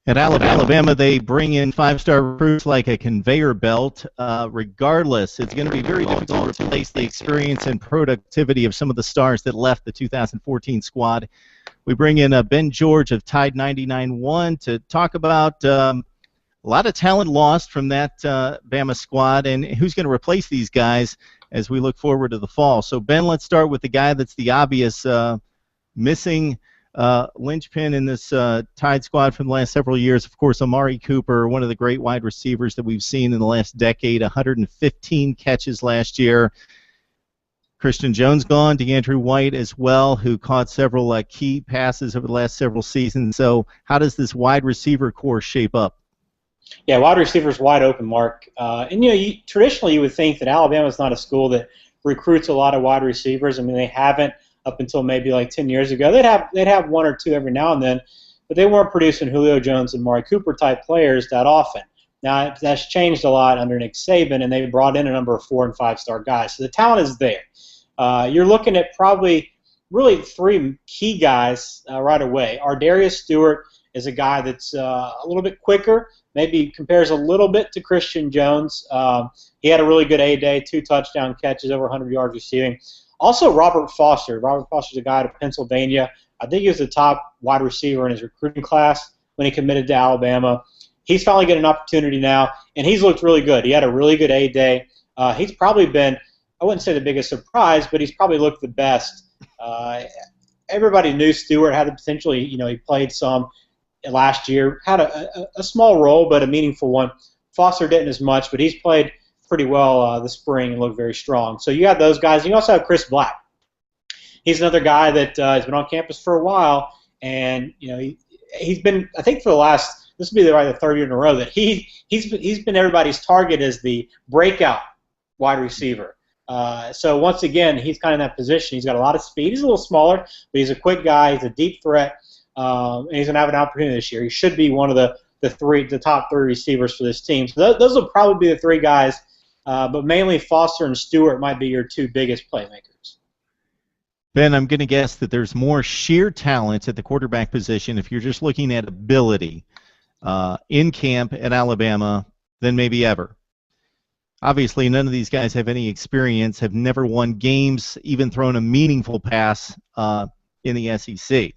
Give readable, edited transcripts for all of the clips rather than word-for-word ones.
At Alabama, they bring in five-star recruits like a conveyor belt. Regardless, it's going to be very difficult to replace the experience and productivity of some of the stars that left the 2014 squad. We bring in Ben George of Tide 99-1 to talk about a lot of talent lost from that Bama squad and who's going to replace these guys as we look forward to the fall. So, Ben, let's start with the guy that's the obvious missing linchpin in this Tide squad from the last several years. Of course, Amari Cooper, one of the great wide receivers that we've seen in the last decade, 115 catches last year. Christian Jones gone, DeAndrew White as well, who caught several key passes over the last several seasons. So how does this wide receiver core shape up? Yeah, wide receivers wide open, Mark. And traditionally you would think that Alabama's not a school that recruits a lot of wide receivers. I mean, they haven't up until maybe like 10 years ago. They'd have one or two every now and then, but they weren't producing Julio Jones and Amari Cooper type players that often. Now that's changed a lot under Nick Saban, and they brought in a number of 4- and 5-star guys. So the talent is there. You're looking at probably really three key guys right away. Ardarius Stewart is a guy that's a little bit quicker, maybe compares a little bit to Christian Jones. He had a really good A-Day, 2 touchdown catches, over 100 yards receiving. Also, Robert Foster. Robert Foster's a guy out of Pennsylvania. I think he was the top wide receiver in his recruiting class when he committed to Alabama. He's finally getting an opportunity now, and he's looked really good. He had a really good A-Day. He's probably been, I wouldn't say the biggest surprise, but he's probably looked the best. Everybody knew Stewart had the potential. He played some last year, had a small role, but a meaningful one. Foster didn't as much, but he's played pretty well this spring and looked very strong. So you got those guys. You also have Chris Black. He's another guy that has been on campus for a while, and he's been, I think, for the last, this will be the third year in a row that he's been everybody's target as the breakout wide receiver. So once again, he's kind of in that position. He's got a lot of speed. He's a little smaller, but he's a quick guy. He's a deep threat, and he's going to have an opportunity this year. He should be one of the top three receivers for this team. So those will probably be the three guys. But mainly Foster and Stewart might be your two biggest playmakers. Ben, I'm going to guess that there's more sheer talent at the quarterback position if you're just looking at ability in camp at Alabama than maybe ever. Obviously, none of these guys have any experience, have never won games, even thrown a meaningful pass in the SEC.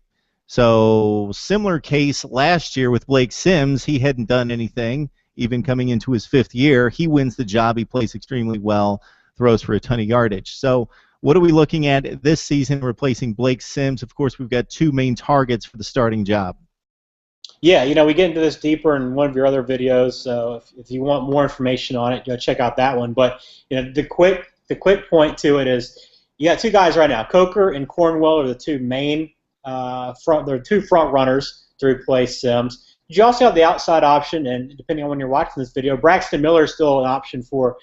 So similar case last year with Blake Sims. He hadn't done anything. Even coming into his 5th year, he wins the job. He plays extremely well, throws for a ton of yardage. So what are we looking at this season replacing Blake Sims? Of course, we've got 2 main targets for the starting job. Yeah, we get into this deeper in one of your other videos, so if you want more information on it, check out that one. But the quick point to it is you got 2 guys right now. Coker and Cornwell are the 2 main front runners to replace Sims. You also have the outside option, and depending on when you're watching this video, Braxton Miller is still an option for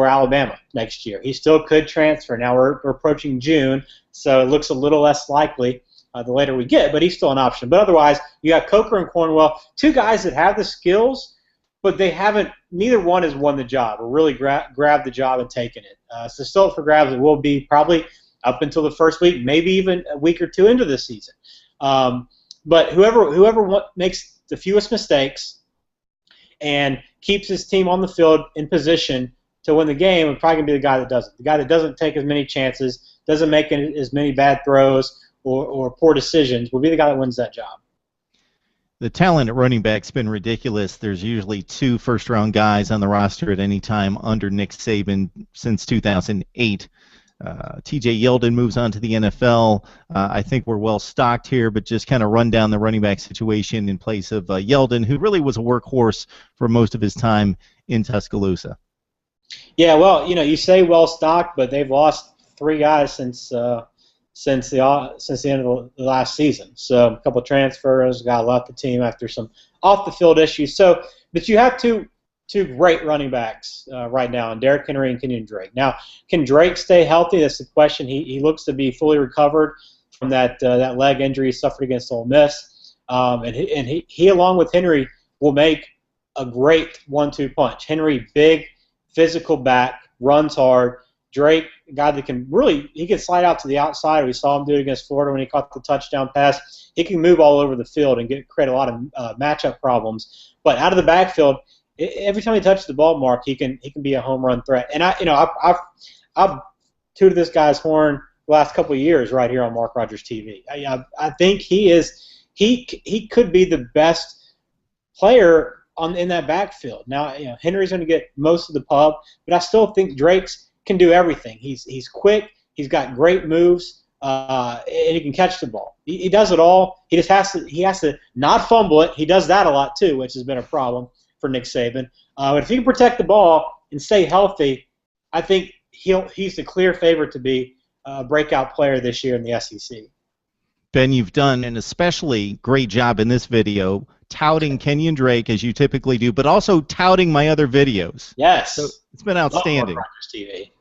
Alabama next year. He still could transfer. Now we're approaching June, so it looks a little less likely the later we get, but he's still an option. But otherwise, you got Coker and Cornwell, 2 guys that have the skills, but neither one has won the job or really grabbed the job and taken it. So still up for grabs. It will be probably up until the first week, maybe even a week or 2 into the season. But whoever makes the fewest mistakes and keeps his team on the field in position to win the game is probably going to be the guy that doesn't. The guy that doesn't take as many chances, doesn't make as many bad throws or poor decisions will be the guy that wins that job. The talent at running back's been ridiculous. There's usually 2 first-round guys on the roster at any time under Nick Saban since 2008. T.J. Yeldon moves on to the NFL. I think we're well stocked here, but just kind of run down the running back situation in place of Yeldon, who really was a workhorse for most of his time in Tuscaloosa. Yeah, well, you say well stocked, but they've lost 3 guys since the end of the last season. So a couple of transfers, a guy left the team after some off the field issues. So, but you have two great running backs right now, and Derrick Henry and Kenyon Drake. Now, can Drake stay healthy? That's the question. He looks to be fully recovered from that leg injury he suffered against Ole Miss, and he along with Henry will make a great 1-2 punch. Henry, big, physical back, runs hard, Drake, a guy that can he can slide out to the outside. We saw him do it against Florida when he caught the touchdown pass. He can move all over the field and create a lot of matchup problems. But out of the backfield, every time he touches the ball, Mark, he can be a home run threat. And I've tooted this guy's horn the last couple of years right here on Mark Rogers TV. I think he could be the best player in that backfield. Now, Henry's going to get most of the pub, but I still think Drake's can do everything. He's quick. He's got great moves, and he can catch the ball. He does it all. He just has to not fumble it. He does that a lot too, which has been a problem for Nick Saban. But if he can protect the ball and stay healthy, I think he's the clear favorite to be a breakout player this year in the SEC. Ben, you've done an especially great job in this video touting Kenyon Drake, as you typically do, but also touting my other videos. Yes. So it's been outstanding. Love TV.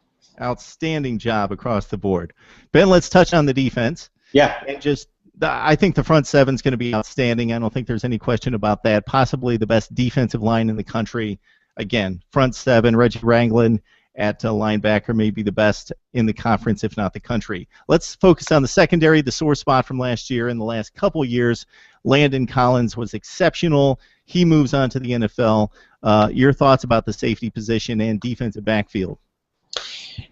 Outstanding job across the board. Ben, let's touch on the defense. Yeah. And I think the front seven's going to be outstanding. I don't think there's any question about that. Possibly the best defensive line in the country. Again, front seven, Reggie Ragland at linebacker may be the best in the conference, if not the country. Let's focus on the secondary, the sore spot from last year. In the last couple years, Landon Collins was exceptional. He moves on to the NFL. Your thoughts about the safety position and defensive backfield?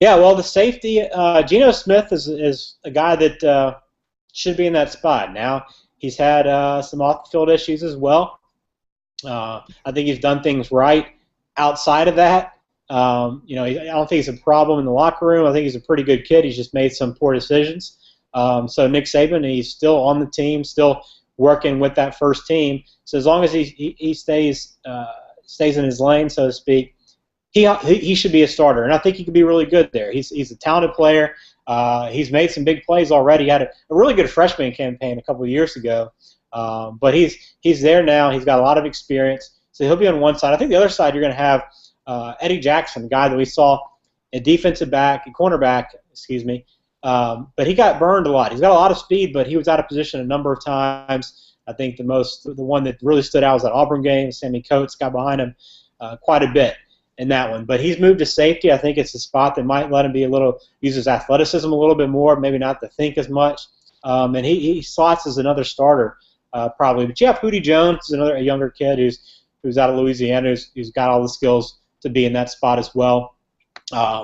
Yeah, well, the safety, Geno Smith is a guy that should be in that spot. Now, he's had some off-the-field issues as well. I think he's done things right outside of that. I don't think he's a problem in the locker room. I think he's a pretty good kid. He's just made some poor decisions. So Nick Saban, he's still on the team, still working with that first team. So as long as he stays in his lane, so to speak, he should be a starter, and I think he could be really good there. He's a talented player. He's made some big plays already. He had a really good freshman campaign a couple of years ago, but he's there now. He's got a lot of experience, so he'll be on one side. I think the other side you're going to have Eddie Jackson, the guy that we saw a cornerback, excuse me. But he got burned a lot. He's got a lot of speed, but he was out of position a number of times. I think the one that really stood out was that Auburn game. Sammy Coates got behind him quite a bit in that one. But he's moved to safety. I think it's a spot that might let him use his athleticism a little bit more, maybe not to think as much. And he slots as another starter probably. But you have Hootie Jones, a younger kid who's out of Louisiana, who's got all the skills to be in that spot as well.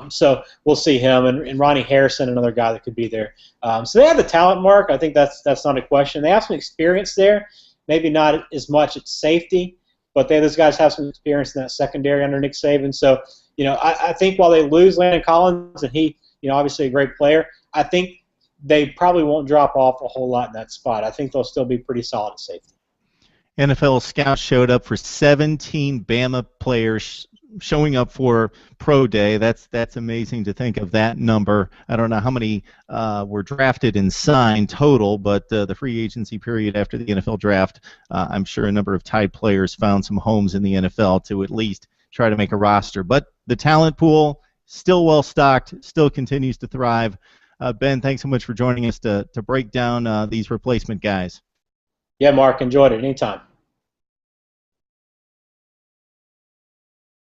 So we'll see him, and Ronnie Harrison, another guy that could be there. So they have the talent, Mark. I think that's not a question. They have some experience there, maybe not as much at safety, but those guys have some experience in that secondary under Nick Saban. So, I think while they lose Landon Collins, and he, obviously a great player, I think they probably won't drop off a whole lot in that spot. I think they'll still be pretty solid at safety. NFL scouts showed up for 17 Bama players showing up for Pro Day. That's amazing to think of that number. I don't know how many were drafted and signed total, but the free agency period after the NFL draft, I'm sure a number of Tide players found some homes in the NFL to at least try to make a roster. But the talent pool, still well-stocked, still continues to thrive. Ben, thanks so much for joining us to break down these replacement guys. Yeah, Mark, enjoyed it. Anytime.